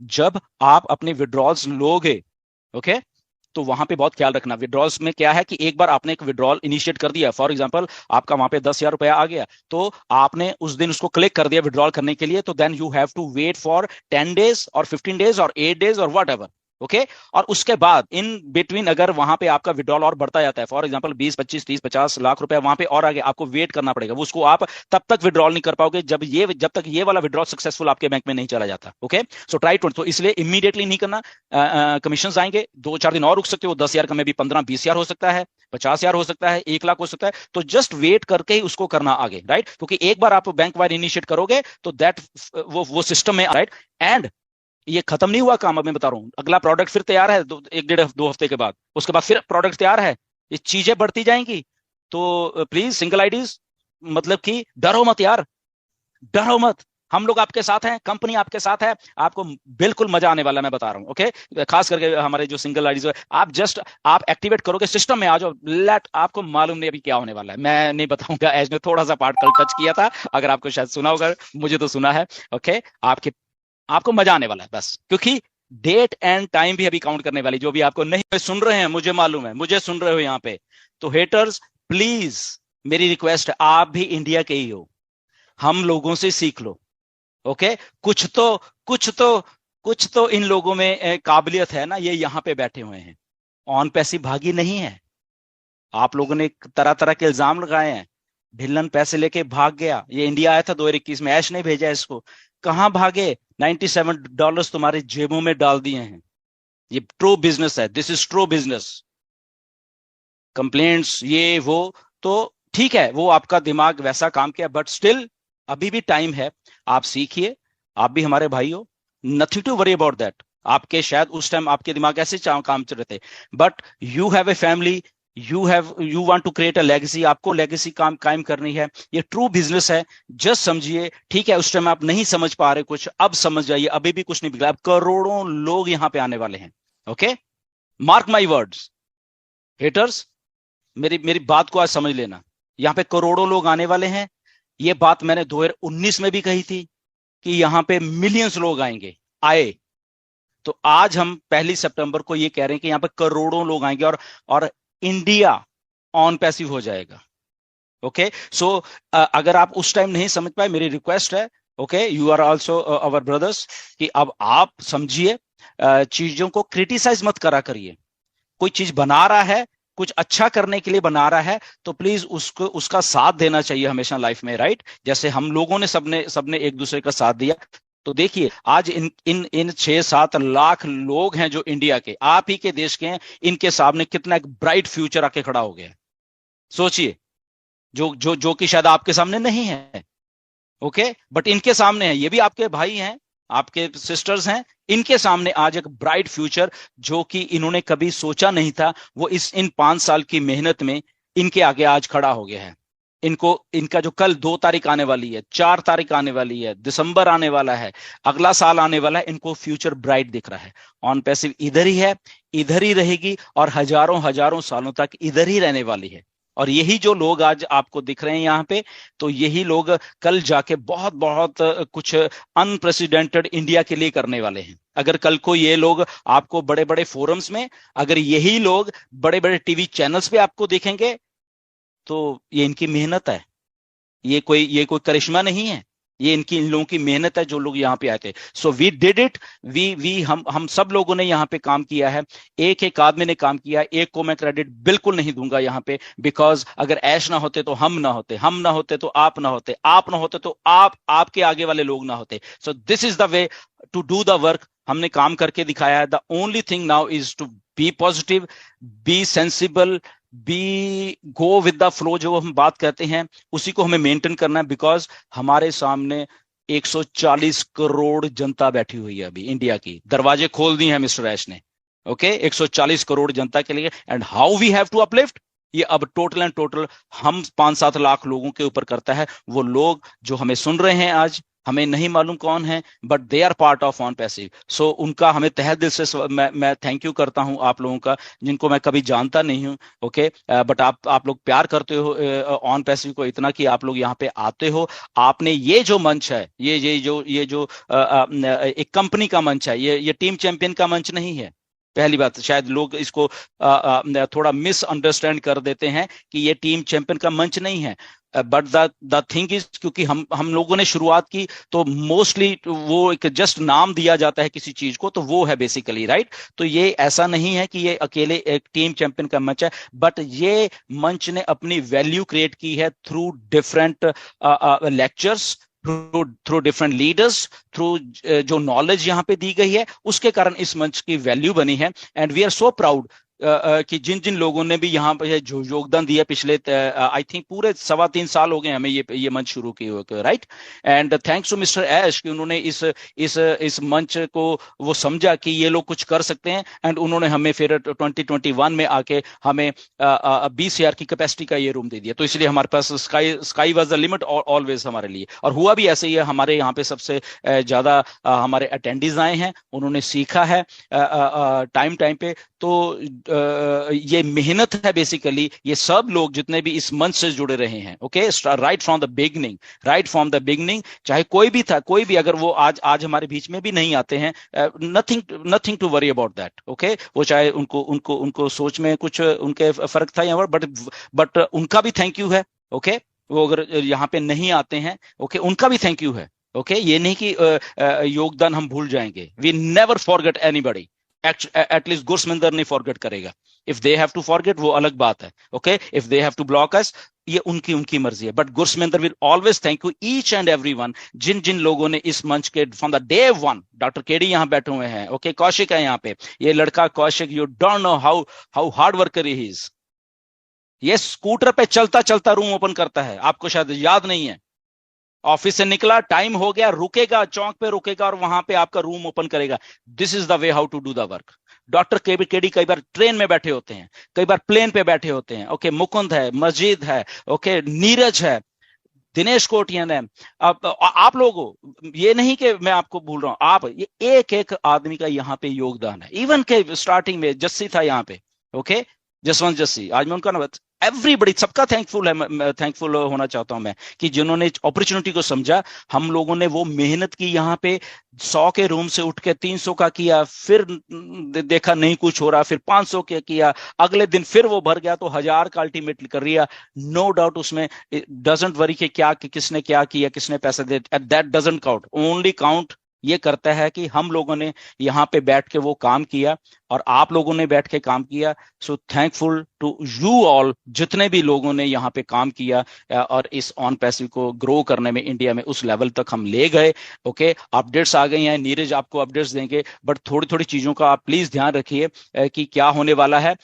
जब आप अपने विड्रॉल्स लोगे, ओके, तो वहां पे बहुत ख्याल रखना। विड्रॉल्स में क्या है कि एक बार आपने एक विड्रॉल इनिशिएट कर दिया, फॉर एग्जांपल आपका वहां पे 10,000 रुपया आ गया, तो आपने उस दिन उसको क्लिक कर दिया विड्रॉल करने के लिए, तो then you have to wait for 10 days और 15 डेज और 8 डेज और वट एवर, ओके। और उसके बाद इन बिटवीन अगर वहां पे आपका विड्रॉल और बढ़ता जाता है, फॉर एग्जांपल 20, 25, 30, 50 लाख रुपया वहां पे और आ गया, आपको वेट करना पड़ेगा। वो उसको आप तब तक विड्रॉल नहीं कर पाओगे जब तक ये वाला विड्रॉल सक्सेसफुल आपके बैंक में नहीं चला जाता, ओके। सो ट्राई टू, तो इसलिए इमीडिएटली नहीं करना। कमीशन आएंगे, 2-4 दिन और रुक सकते हो, 10,000 का में भी 15-20,000 हो सकता है, 50,000 हो सकता है, 1 लाख हो सकता है, तो जस्ट वेट करके ही उसको करना आगे, राइट। क्योंकि एक बार आप बैंक वाइड इनिशिएट करोगे तो दैट वो सिस्टम में, राइट। एंड ये खत्म नहीं हुआ काम, अब मैं बता रहा हूं, अगला प्रोडक्ट फिर तैयार है 1 डेढ़ 2 हफ्ते के बाद, उसके बाद फिर प्रोडक्ट तैयार है, ये चीजें बढ़ती जाएंगी। तो प्लीज सिंगल आईडीज, मतलब कि डरो मत यार, डरो मत। हम लोग आपके साथ हैं, कंपनी आपके साथ है, आपको बिल्कुल मजा आने वाला है, मैं बता रहा हूं, ओके। खास करके हमारे जो सिंगल आईडीज, आप जस्ट आप एक्टिवेट करोगे सिस्टम में आ जाओ, लेट आपको मालूम नहीं अभी क्या होने वाला है, मैं नहीं बताऊंगा। एज ने थोड़ा सा पार्ट कल टच किया था, अगर आपको शायद सुना होगा, मुझे तो सुना है, ओके। आपके आपको मजा आने वाला है बस, क्योंकि डेट एंड टाइम भी अभी काउंट करने वाली, जो भी आपको नहीं सुन रहे हैं, मुझे मालूम है, मुझे सुन रहे हो यहाँ पे, तो हेटर्स प्लीज, मेरी रिक्वेस्ट है, आप भी इंडिया के ही हो, हम लोगों से सीख लो, ओके। कुछ तो कुछ तो कुछ तो इन लोगों में काबिलियत है ना, ये यहाँ पे बैठे हुए हैं, ऑन पैसी भागी नहीं है। आप लोगों ने तरह तरह के इल्जाम लगाए हैं, ढिल्लन पैसे लेके भाग गया, ये इंडिया आया था 2021 में, ऐश नहीं भेजा इसको, कहां भागे, $97 तुम्हारे जेबों में डाल दिए हैं। ये ट्रू बिजनेस है, this is true business. Complaints ये वो, तो ठीक है, वो आपका दिमाग वैसा काम किया, बट स्टिल अभी भी टाइम है, आप सीखिए, आप भी हमारे भाई हो, nothing to worry about that. आपके शायद उस टाइम आपके दिमाग ऐसे काम चल रहे थे, but you have a family, you want to create a legacy, आपको लेगेसी काम कायम करनी है, ये ट्रू बिजनेस है। जस्ट समझिए, ठीक है, उस टाइम आप नहीं समझ पा रहे कुछ, अब समझ जाइए, अभी भी कुछ नहीं बिगड़ा, अब करोड़ों लोग यहां पे आने वाले हैं, okay. Mark my words, haters, मेरी मेरी बात को आज समझ लेना, यहाँ पे करोड़ों लोग आने वाले हैं। ये बात मैंने 2019 में भी कही थी कि यहाँ पे मिलियंस लोग आएंगे, आए। तो आज हम 1 सितंबर को ये कह रहे हैं कि यहाँ पे करोड़ों लोग आएंगे, और इंडिया ऑन पैसिव हो जाएगा, ओके। सो अगर आप उस टाइम नहीं समझ पाए, मेरी रिक्वेस्ट है, okay, you are also our brothers, कि अब आप समझिए, चीजों को क्रिटिसाइज मत करा करिए। कोई चीज बना रहा है, कुछ अच्छा करने के लिए बना रहा है, तो प्लीज उसको उसका साथ देना चाहिए हमेशा लाइफ में, राइट। जैसे हम लोगों ने सबने सबने एक दूसरे का साथ दिया। तो देखिए, आज इन इन इन 6-7 लाख लोग हैं जो इंडिया के, आप ही के देश के हैं, इनके सामने कितना एक ब्राइट फ्यूचर आके खड़ा हो गया, सोचिए। जो जो जो कि शायद आपके सामने नहीं है, ओके, बट इनके सामने है, ये भी आपके भाई हैं, आपके सिस्टर्स हैं, इनके सामने आज एक ब्राइट फ्यूचर, जो कि इन्होंने कभी सोचा नहीं था, वो इन 5 साल की मेहनत में इनके आगे आज खड़ा हो गया है। इनको, इनका जो कल 2 तारीख आने वाली है, 4 तारीख आने वाली है, दिसंबर आने वाला है, अगला साल आने वाला है, इनको फ्यूचर ब्राइट दिख रहा है। ऑन पैसिव इधर ही है, इधर ही रहेगी, और हजारों हजारों सालों तक इधर ही रहने वाली है। और यही जो लोग आज आपको दिख रहे हैं यहाँ पे, तो यही लोग कल जाके बहुत बहुत कुछ अनप्रेसिडेंटेड इंडिया के लिए करने वाले हैं। अगर कल को ये लोग आपको बड़े बड़े फोरम्स में, अगर यही लोग बड़े बड़े टीवी चैनल्स पे आपको देखेंगे, तो ये इनकी मेहनत है, ये कोई करिश्मा नहीं है, ये इन लोगों की मेहनत है, जो लोग यहाँ पे आए थे। So we did it, we हम सब लोगों ने यहाँ पे काम किया है, एक एक आदमी ने काम किया, एक को मैं क्रेडिट बिल्कुल नहीं दूंगा यहाँ पे, बिकॉज अगर ऐश ना होते तो हम ना होते, हम ना होते तो आप ना होते, आप ना होते तो आपके आगे वाले लोग ना होते। So this is the way to do the work, हमने काम करके दिखाया है। The only thing now is to be positive, be sensible, be go with the flow, जो हम बात करते हैं उसी को हमें मेंटेन करना है, बिकॉज हमारे सामने 140 करोड़ जनता बैठी हुई है अभी इंडिया की, दरवाजे खोल दिए हैं मिस्टर ऐश ने, ओके, 140 करोड़ जनता के लिए। And how we have to uplift, ये अब टोटल एंड टोटल हम 5-7 लाख लोगों के ऊपर करता है। वो लोग जो हमें सुन रहे हैं आज, हमें नहीं मालूम कौन है, but they are part of on passive. So उनका हमें तहे दिल से मैं थैंक यू करता हूं आप लोगों का, जिनको मैं कभी जानता नहीं हूं। ओके, बट आप लोग प्यार करते हो ऑन पैसिव को इतना कि आप लोग यहाँ पे आते हो। आपने ये जो मंच है, ये जो एक कंपनी का मंच है, ये टीम चैंपियन का मंच नहीं है। पहली बात, शायद लोग इसको थोड़ा मिसअंडरस्टैंड कर देते हैं कि ये टीम चैंपियन का मंच नहीं है। बट द थिंग इज, क्योंकि हम लोगों ने शुरुआत की तो मोस्टली वो एक जस्ट नाम दिया जाता है किसी चीज को, तो वो है बेसिकली राइट। तो ये ऐसा नहीं है कि ये अकेले एक टीम चैंपियन का मंच है, बट ये मंच ने अपनी वैल्यू क्रिएट की है through different lectures, through different leaders, through जो नॉलेज यहाँ पे दी गई है, उसके कारण इस मंच की वैल्यू बनी है। And we are so proud कि जिन जिन लोगों ने भी यहाँ पे जो योगदान दिया पिछले आई थिंक पूरे 3.25 साल हो गए हमें ये मंच शुरू किए हुए, right. And thanks to mister Ash कि उन्होंने इस मंच को वो समझा कि ये लोग कुछ कर सकते हैं, एंड उन्होंने हमें फिर 2021 में आके हमें 20,000 की कैपेसिटी का ये रूम दे दिया। तो इसलिए हमारे पास sky was the limit always हमारे लिए, और हुआ भी ऐसे ही है। हमारे यहाँ पे सबसे ज्यादा हमारे अटेंडीज आए हैं, उन्होंने सीखा है टाइम टाइम पे। तो ये मेहनत है बेसिकली, ये सब लोग जितने भी इस मंच से जुड़े रहे हैं, okay, right from the beginning, चाहे कोई भी था, कोई भी, अगर वो आज हमारे बीच में भी नहीं आते हैं, nothing to worry about that, okay. वो चाहे उनको सोच में कुछ उनके फर्क था यहाँ, बट उनका भी थैंक यू है, ओके। वो अगर यहाँ पे नहीं आते हैं, ओके, उनका भी थैंक यू है, ओके। ये नहीं कि योगदान हम भूल जाएंगे, we never forget anybody, at least Gursaminder नहीं फॉरगेट करेगा। If they have to forget वो अलग बात है, okay. If they have to block us, ये उनकी मर्जी है, but Gursaminder will always thank you each and everyone, जिन जिन लोगों ने इस मंच के from the day one, doctor KD यहाँ बैठे हुए हैं, ओके, कौशिक है यहाँ पे, ये लड़का Kaushik, you don't know how hard worker he is. ये स्कूटर पे चलता चलता रूम ओपन करता है, आपको शायद याद नहीं है। ऑफिस से निकला, टाइम हो गया, रुकेगा, चौक पे रुकेगा और वहां पे आपका रूम ओपन करेगा। This is the way how to do the work. Doctor KD कई बार ट्रेन में बैठे होते हैं, कई बार प्लेन पे बैठे होते हैं, ओके। मुकुंद है, मजीद है, ओके, नीरज है, दिनेश कोटियन है। अब आप लोगों, ये नहीं कि मैं आपको भूल रहा हूं, आप ये एक एक आदमी का यहाँ पे योगदान है। इवन के स्टार्टिंग में जस्सी था यहाँ पे, ओके, जसवंत जस्सी, आज मैं उनका नाम, एवरीबडी, सबका थैंकफुल है, थैंकफुल होना चाहता हूं मैं कि जिन्होंने अपॉर्चुनिटी को समझा। हम लोगों ने वो मेहनत की, यहाँ पे 100 के रूम से उठ के 300 का किया, फिर देखा नहीं कुछ हो रहा, फिर 500 के किया, अगले दिन फिर वो भर गया तो 1000 का अल्टीमेटली कर लिया। नो डाउट उसमें डजंट वरी कि किसने क्या किया, किसने पैसे दे, that doesn't count, only count ये करता है कि हम लोगों ने यहाँ पे बैठ के वो काम किया और आप लोगों ने बैठ के काम किया। So thankful to you all, जितने भी लोगों ने यहाँ पे काम किया और इस ऑन पैसिव को ग्रो करने में इंडिया में उस लेवल तक हम ले गए, ओके। अपडेट्स आ गई हैं, नीरज आपको अपडेट्स देंगे, बट थोड़ी थोड़ी चीजों का आप प्लीज ध्यान रखिए कि क्या होने वाला है।